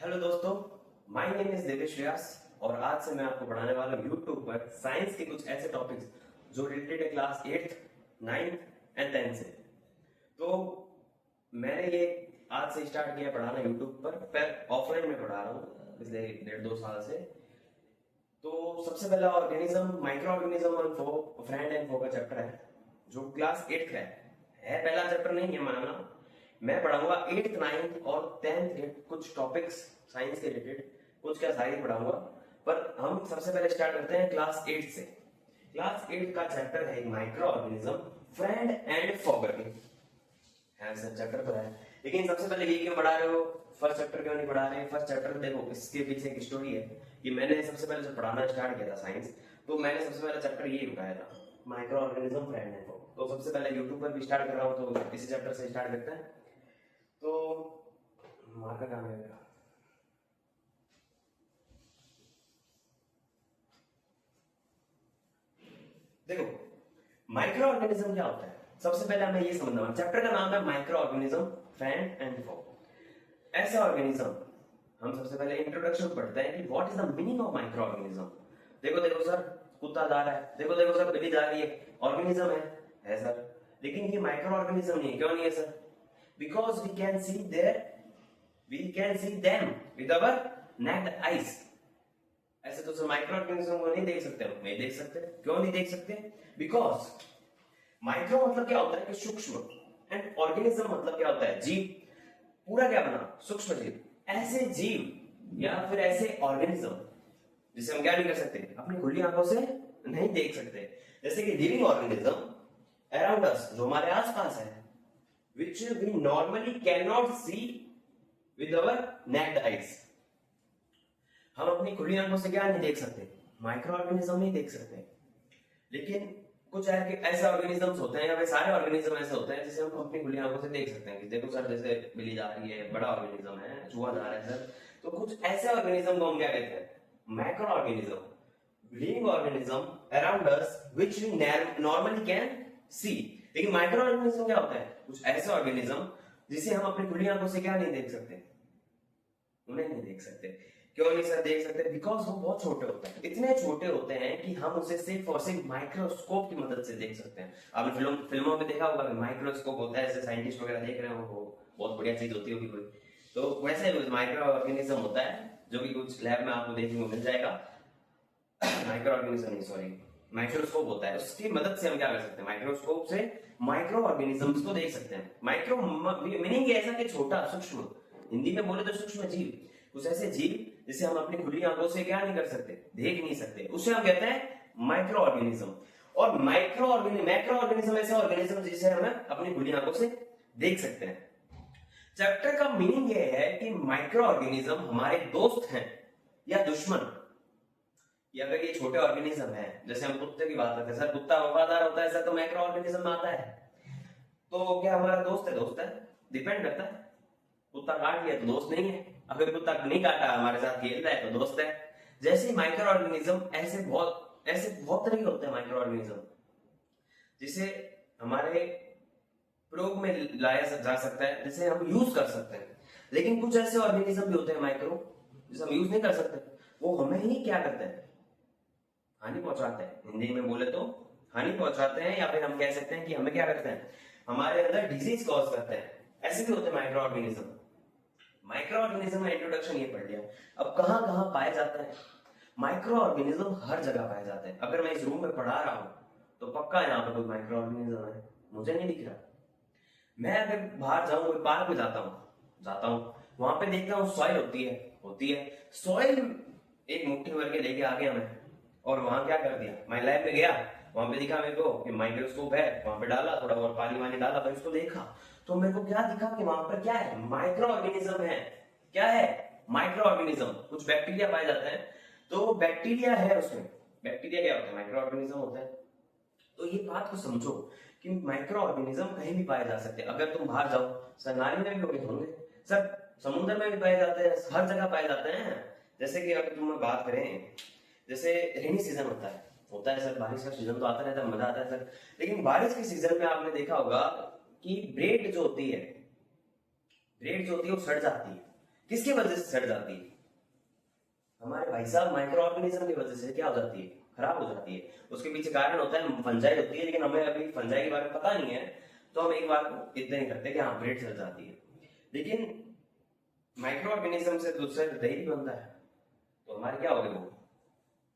Hello दोस्तों, my name is Devesh व्यास और आज से मैं आपको पढ़ाने वाला हूँ यूट्यूब पर साइंस के कुछ ऐसे टॉपिक्स जो रिलेटेड है class 8th, 9th and 10th से। तो मैंने ये आज से स्टार्ट किया पढ़ाना यूट्यूब पर ऑफलाइन में पढ़ा रहा हूँ पिछले 1.5-2 साल से। तो सबसे पहला organism micro organism on foe friend and foe का चैप्टर है जो क्लास 8th का है। पहला चैप्टर नहीं है माना। मैं पढ़ाऊंगा 8th, 9th और 10th के कुछ टॉपिक्स साइंस के रिलेटेड, कुछ क्या सारी पढ़ाऊंगा। पर हम सबसे पहले स्टार्ट करते हैं क्लास 8 से। क्लास 8 का चैप्टर है माइक्रो ऑर्गेनिज्म फ्रेंड एंड फॉगर्नी है। सर चैप्टर तो है, लेकिन सबसे पहले ये क्यों पढ़ा रहे हो, फर्स्ट चैप्टर क्यों नहीं पढ़ा रहे? फर्स्ट चैप्टर देखो, इसके पीछे एक स्टोरी है कि मैंने सबसे पहले जब पढ़ाना स्टार्ट किया था साइंस, तो मैंने सबसे पहले चैप्टर ये उठाया था, micro organism friend and fog. तो सबसे पहले यूट्यूब पर भी स्टार्ट कर रहा हूँ, तो इसी चैप्टर से स्टार्ट करते हैं। तो मार्कर कहाँ है मेरा? देखो, माइक्रो ऑर्गेनिज्म क्या होता है, सबसे पहले हमें ये समझना है। चैप्टर का नाम है micro organism friend and fog. ऐसा ऑर्गेनिज्म, हम सबसे पहले इंट्रोडक्शन पढ़ते हैं कि what is the meaning of micro organism. देखो देखो सर, कुत्ता जा रहा है, देखो देखो सर, बिल्ली जा रही है, ऑर्गेनिज्म है सर। लेकिन ये माइक्रो ऑर्गेनिज्म नहीं है। क्यों नहीं है sir? Because we can see them with our naked eyes. ऐसे तो सर माइक्रो ऑर्गेनिज्म को नहीं देख सकते, हम नहीं देख सकते। क्यों नहीं देख सकते? बिकॉज माइक्रो मतलब क्या होता है कि सूक्ष्म, एंड ऑर्गेनिज्म मतलब क्या होता है? जीव। पूरा क्या बना? सूक्ष्म जीव। ऐसे जीव या फिर ऐसे ऑर्गेनिज्म जिसे हम क्या नहीं कर सकते, अपनी खुली आंखों से नहीं देख सकते। जैसे कि लिविंग ऑर्गेनिज्म अराउंड अस, जो हमारे आसपास है, which we normally cannot see with our naked eyes। हम अपनी खुली आंखों से क्या नहीं देख सकते? माइक्रो ऑर्गेनिज्म नहीं देख सकते। लेकिन कुछ ऐसे ऑर्गेनिजम्स होते हैं या फिर सारे ऑर्गेनिज्म ऐसे होते हैं जिसे हम अपनी खुली आंखों से देख सकते हैं। कि देखो सर, जैसे बिल्ली जा रही है, बड़ा ऑर्गेनिज्म है, चूहा जा रहा है सर। तो कुछ ऐसे ऑर्गेनिज्म को हम क्या कहते हैं? Microorganism, living organism around us which we normally can see. लेकिन माइक्रो ऑर्गेनिज्म क्या होता है? कुछ ऐसे ऑर्गेनिज्म जिसे हम अपनी खुली आंखों से क्या नहीं देख सकते, उन्हें नहीं देख सकते। क्यों नहीं सर देख सकते? बिकॉज वो बहुत छोटे होते हैं, इतने छोटे होते हैं कि हम उसे सिर्फ और सिर्फ माइक्रोस्कोप की मदद से देख सकते हैं। आपने फिल्मों में देखा होगा, माइक्रोस्कोप होता है, ऐसे साइंटिस्ट वगैरह देख रहे हो, वो बहुत बढ़िया चीज होती होगी कोई। तो वैसे माइक्रो ऑर्गेनिज्म होता है जो कि कुछ लैब में आपको देखने को मिल जाएगा। माइक्रो ऑर्गेनिज्म नहीं, सॉरी, माइक्रोस्कोप होता है, उसकी मदद से हम क्या कर सकते हैं? माइक्रोस्कोप से माइक्रो ऑर्गेनिजम्स को देख सकते हैं। माइक्रो मीनिंग ऐसा कि छोटा, सूक्ष्म, हिंदी में बोले तो सूक्ष्म जीव। कुछ ऐसे जीव जिसे हम अपनी खुली आंखों से क्या नहीं कर सकते, देख नहीं सकते, उसे हम कहते हैं माइक्रो ऑर्गेनिज्म। और मैक्रो ऑर्गेनिज्म ऐसे ऑर्गेनिज्म जिसे हम अपनी खुली आंखों से देख सकते हैं। चैप्टर का मीनिंग यह है कि माइक्रो ऑर्गेनिज्म हमारे दोस्त हैं या दुश्मन। या अगर ये छोटे ऑर्गेनिज्म है, जैसे हम कुत्ते की बात करते हैं, सर कुत्ता वफादार होता है सर, तो माइक्रो ऑर्गेनिज्म में आता है। तो क्या हमारा दोस्त है? दोस्त है, डिपेंड करता है। कुत्ता काट लिया तो दोस्त नहीं है, अगर कुत्ता नहीं काटा, हमारे साथ खेल रहा है, तो दोस्त है। जैसे माइक्रो ऑर्गेनिज्म ऐसे बहुत तरह के होते हैं माइक्रो ऑर्गेनिज्म, जिसे हमारे प्रयोग में लाया जा सकता है, जिसे हम यूज कर सकते हैं। लेकिन कुछ ऐसे ऑर्गेनिज्म भी होते हैं माइक्रो, जिसे हम यूज नहीं कर सकते, वो हमें ही क्या करते हैं? हानि पहुंचाते हैं। हिंदी में बोले तो हानि पहुंचाते हैं, या फिर हम कह सकते हैं कि हमें क्या करते हैं? हमारे अंदर डिजीज कॉज करते हैं। ऐसे भी होते हैं माइक्रो ऑर्गेनिज्म। माइक्रो ऑर्गेनिज्म में इंट्रोडक्शन ये पढ़ लिया। अब कहां कहां पाए जाते हैं माइक्रो ऑर्गेनिज्म? हर जगह पाए जाते हैं। अगर मैं इस रूम में पढ़ा रहा हूं तो पक्का यहाँ पर कोई माइक्रो ऑर्गेनिज्म है, मुझे नहीं दिख रहा। मैं अगर बाहर जाऊं, कोई पार्क में जाता हूं, वहां पे देखता हूँ सॉइल होती है सॉइल एक मुट्ठी भर के लेके आ गया मैं, और वहां क्या कर दिया? मैं लैब में गया, वहां पे दिखा मेरे को कि माइक्रोस्कोप है, वहां पे डाला, थोड़ा और पानी वानी डाला, फिर उसको देखा, तो मेरे को क्या दिखा कि वहां पर क्या है? माइक्रो ऑर्गेनिज्म है। क्या है? Micro organism. कुछ बैक्टीरिया पाए जाते हैं, तो बैक्टीरिया है उसमें। बैक्टीरिया क्या होता है? माइक्रो ऑर्गेनिज्म होता है। तो ये बात को समझो कि माइक्रो ऑर्गेनिज्म कहीं भी पाए जा सकते हैं। अगर तुम बाहर जाओ, सर नाली में भी होंगे सर, समुद्र में भी पाए जाते हैं, हर जगह पाए जाते हैं। जैसे कि अगर तुम बात करें, जैसे रेनी सीजन होता है सर, बारिश का सीजन तो आता रहता है, मजा आता है सर। लेकिन बारिश के सीजन में आपने देखा होगा कि ब्रेड जो होती है वो सड़ जाती है। किसकी वजह से सड़ जाती है? हमारे भाई साहब माइक्रो ऑर्गेनिज्म की वजह से क्या हो जाती है? खराब हो जाती है। उसके पीछे कारण होता है फंजाई होती है, लेकिन हमें अभी फंजाई के बारे में पता नहीं है, तो हम एक बार इतना ही करते हैं कि हाँ ब्रेड सड़ जाती है। लेकिन माइक्रो ऑर्गेनिज्म से दूसरा दही भी बनता है, तो हमारे क्या हो गए? वो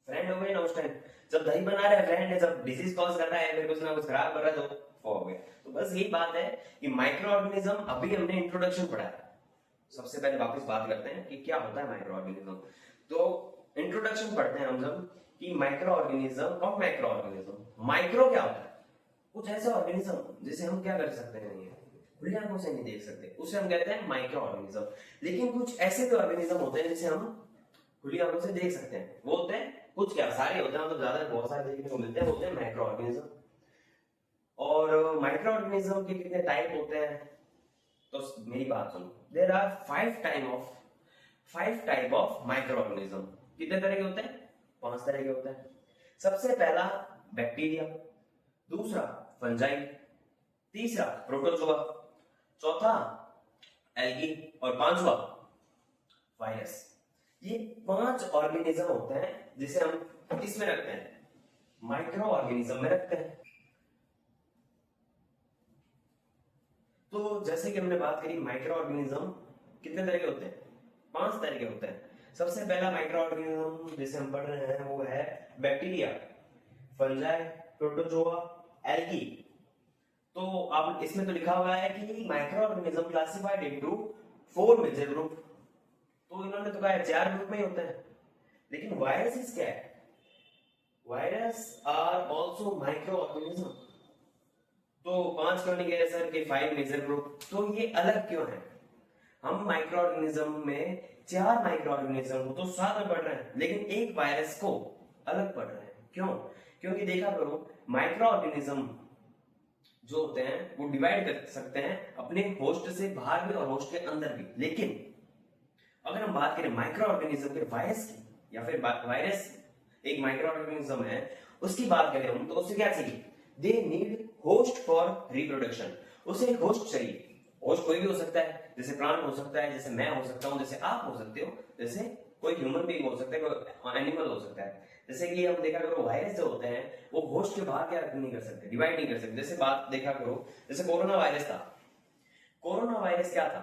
फ्रेंड हो गए ना उस टाइम। जब दही बना रहा है फ्रेंड है, जब डिजीज कॉज कर रहा है, फिर कुछ ना कुछ खराब कर रहा है, तो वो हो गया। तो बस यही बात है कि माइक्रो ऑर्गेनिज्म, अभी हमने इंट्रोडक्शन पढ़ा है। सबसे पहले वापस बात करते हैं कि क्या होता है माइक्रो ऑर्गेनिज्म। तो इंट्रोडक्शन पढ़ते हैं हम जब कि माइक्रो ऑर्गेनिज्म और मैक्रो ऑर्गेनिज्म। माइक्रो क्या होता है? कुछ ऐसा ऑर्गेनिज्म जिसे हम क्या कर सकते हैं, खुली आंखों से नहीं देख सकते, उसे हम कहते हैं माइक्रो ऑर्गेनिज्म। लेकिन कुछ ऐसे भी ऑर्गेनिज्म होते हैं जिसे हम खुली आंखों से देख सकते हैं, वो होते हैं कुछ, क्या सारे होते हैं, मतलब ज्यादा बहुत सारे देखने को मिलते हैं, होते हैं मैक्रो ऑर्गेनिज्म। और माइक्रो ऑर्गेनिज्म के कितने टाइप होते हैं? तो मेरी बात सुनो, there are five type of microorganism. कितने तरह के होते हैं? 5 तरह के होते हैं। सबसे पहला बैक्टीरिया, दूसरा फंजाई, तीसरा प्रोटोजोआ, चौथा एल्गी, और पांचवा वायरस। ये 5 ऑर्गेनिज्म होते हैं जिसे हम किसमें रखते हैं? माइक्रो ऑर्गेनिज्म में रखते हैं। तो जैसे कि हमने बात करी, माइक्रो ऑर्गेनिज्म कितने तरह के होते हैं? 5 तरह के होते हैं। सबसे पहला माइक्रो ऑर्गेनिज्म जिसे हम पढ़ रहे हैं वो है बैक्टीरिया, फंजाई, प्रोटोजोआ, एल्गी। तो अब इसमें तो लिखा हुआ है कि microorganism classified into 4 major group. तो इन्होंने तो कहा है 4 ग्रुप में ही होते हैं। लेकिन वायरसेस क्या है? Virus are also microorganism. तो 5 क्यों नहीं कह रहे सर कि 5 मेजर ग्रुप? तो ये अलग क्यों है? हम माइक्रो ऑर्गेनिज्म में 4 माइक्रो ऑर्गेनिज्म को तो साथ में पढ़ रहे हैं, लेकिन एक वायरस को अलग पढ़ रहे हैं। क्यों? क्योंकि देखा करो, माइक्रो ऑर्गेनिज्म जो होते हैं वो डिवाइड कर सकते हैं अपने होस्ट से बाहर भी और होस्ट के अंदर भी। लेकिन अगर हम बात करें माइक्रो ऑर्गेनिज्म के वायरस की, या फिर वायरस एक माइक्रो ऑर्गेनिज्म है, उसकी बात करें हम, तो उससे क्या चाहिए? They need host for reproduction. उसे एक होस्ट चाहिए। होस्ट कोई भी हो सकता है, जैसे प्लांट हो सकता है, जैसे मैं हो सकता हूं, जैसे आप हो सकते हो, जैसे कोई ह्यूमन बीइंग हो सकता है, कोई एनिमल हो सकता है। जैसे कि हम देखा करो, वायरस जो होते हैं वो होस्ट के बाहर क्या नहीं कर सकते, डिवाइड नहीं कर सकते। जैसे बात देखा करो, जैसे कोरोना वायरस था। कोरोना वायरस क्या था?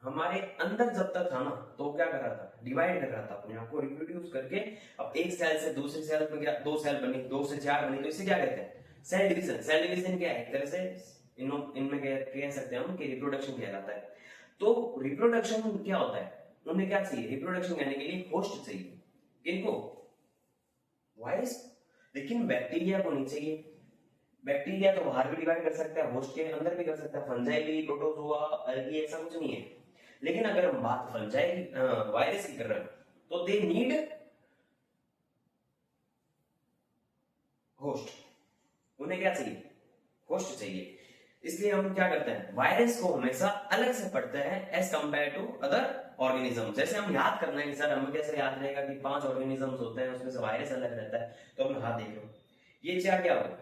हमारे अंदर जब तक था ना, तो क्या कर रहा था? डिवाइड कर रहा था, अपने आप को रिप्रोड्यूस करके। अब एक सेल से दूसरे सेल में क्या 2 सेल बनी, 2 से 4 बनी, तो इसे क्या कहते हैं? Cell division. सेल डिवीजन क्या है? एक तरह से इनमें कह सकते हैं हम कि रिप्रोडक्शन कहलाता है। तो रिप्रोडक्शन क्या होता है? उन्हें क्या चाहिए? रिप्रोडक्शन करने के लिए होस्ट चाहिए। किनको? वायरस। लेकिन बैक्टीरिया को नहीं चाहिए। बैक्टीरिया तो बाहर भी डिवाइड कर सकता है, होस्ट के अंदर भी कर सकता है, फंजाई भी, प्रोटोजोआ, एल्गी, ऐसा कुछ नहीं है। लेकिन अगर हम बात फंजाई वायरस की कर रहे हैं, तो दे नीड होस्ट। उन्हें क्या चाहिए? होस्ट चाहिए। इसलिए हम क्या करते हैं? वायरस को हमेशा अलग से पढ़ते हैं as compare to other organism. जैसे हम याद करना है कि सर हमें कैसे याद रहेगा कि 5 ऑर्गेनिजम्स होते हैं, उसमें से वायरस अलग रहता है, तो हम हाथ देख लो, ये 4 क्या होगा?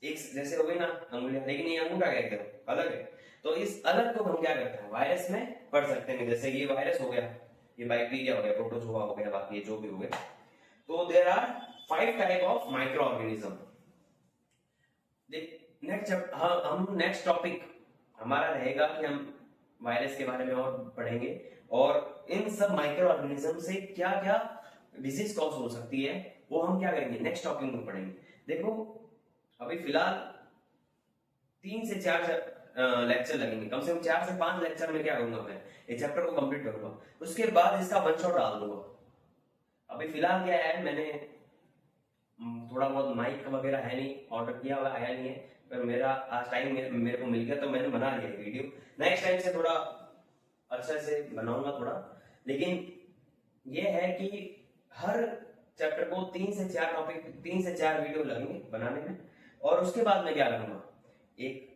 एक जैसे हो गई ना अंगुलियां, लेकिन ये अंगूठा क्या है? अलग है। तो इस अलग को हम क्या करते हैं? वायरस में पढ़ सकते हैं। जैसे ये वायरस हो गया, ये बैक्टीरिया हो गया, प्रोटोजोआ हो गया, बाकी ये जो भी हो गए। तो there are 5 type of microorganism. Next हम नेक्स्ट टॉपिक हमारा रहेगा कि हम वायरस के बारे में और पढ़ेंगे, और इन सब माइक्रो ऑर्गेनिज्म से क्या क्या डिजीज कॉज हो सकती है, वो हम क्या करेंगे? नेक्स्ट टॉपिक में पढ़ेंगे। देखो अभी फिलहाल 3 से 4 लेक्चर लगेंगे, कम से कम 4 से 5 लेक्चर में क्या करूंगा? मैं ये चैप्टर को कंप्लीट करूंगा, उसके बाद इसका वन शॉट डाल दूंगा। अभी फिलहाल क्या है, मैंने थोड़ा बहुत माइक वगैरह है नहीं, ऑर्डर किया हुआ आया नहीं है, पर मेरा आज टाइम मेरे को मिल गया, तो मैंने बना लिया वीडियो। नेक्स्ट टाइम से थोड़ा अच्छा से बनाऊंगा थोड़ा। लेकिन ये है कि हर चैप्टर को 3 से 4 टॉपिक, 3 से 4 वीडियो लगेंगे बनाने में, और उसके बाद मैं क्या करूंगा? एक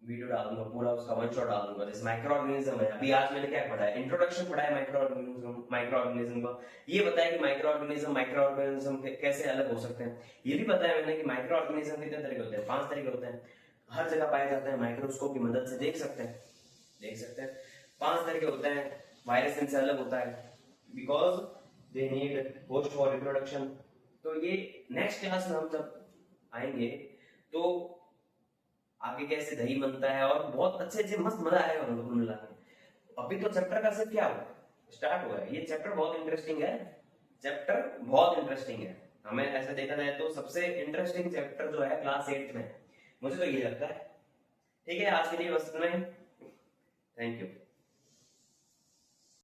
वीडियो डाल दूंगा पूरा, उसका वन शॉट डाल दूंगा। जैसे माइक्रो ऑर्गेनिज्म है, अभी आज मैंने क्या पढ़ा है? इंट्रोडक्शन पढ़ा है माइक्रो ऑर्गेनिज्म का। ये बताया कि माइक्रो ऑर्गेनिज्म कैसे अलग हो सकते हैं। ये भी बताया मैंने कि माइक्रो ऑर्गेनिज्म कितने तरह के होते हैं? 5 तरह के होते हैं। हर जगह पाए जाते हैं, माइक्रोस्कोप की मदद से देख सकते हैं 5 तरह के होते हैं। वायरस इनसे अलग होता है because they need host for reproduction. तो ये नेक्स्ट क्लास में हम जब आएंगे तो आगे कैसे दही बनता है और बहुत अच्छे अच्छे मस्त मजा आएगा हम लोग मिला के। अभी तो चैप्टर का सिर्फ क्या हुआ, स्टार्ट हुआ है। ये चैप्टर बहुत इंटरेस्टिंग है, चैप्टर बहुत इंटरेस्टिंग है। हमें ऐसे देखा जाए तो सबसे इंटरेस्टिंग चैप्टर जो है क्लास 8 में, मुझे तो ये लगता है। ठीक है, आज के लिए बस इतना ही। Thank you.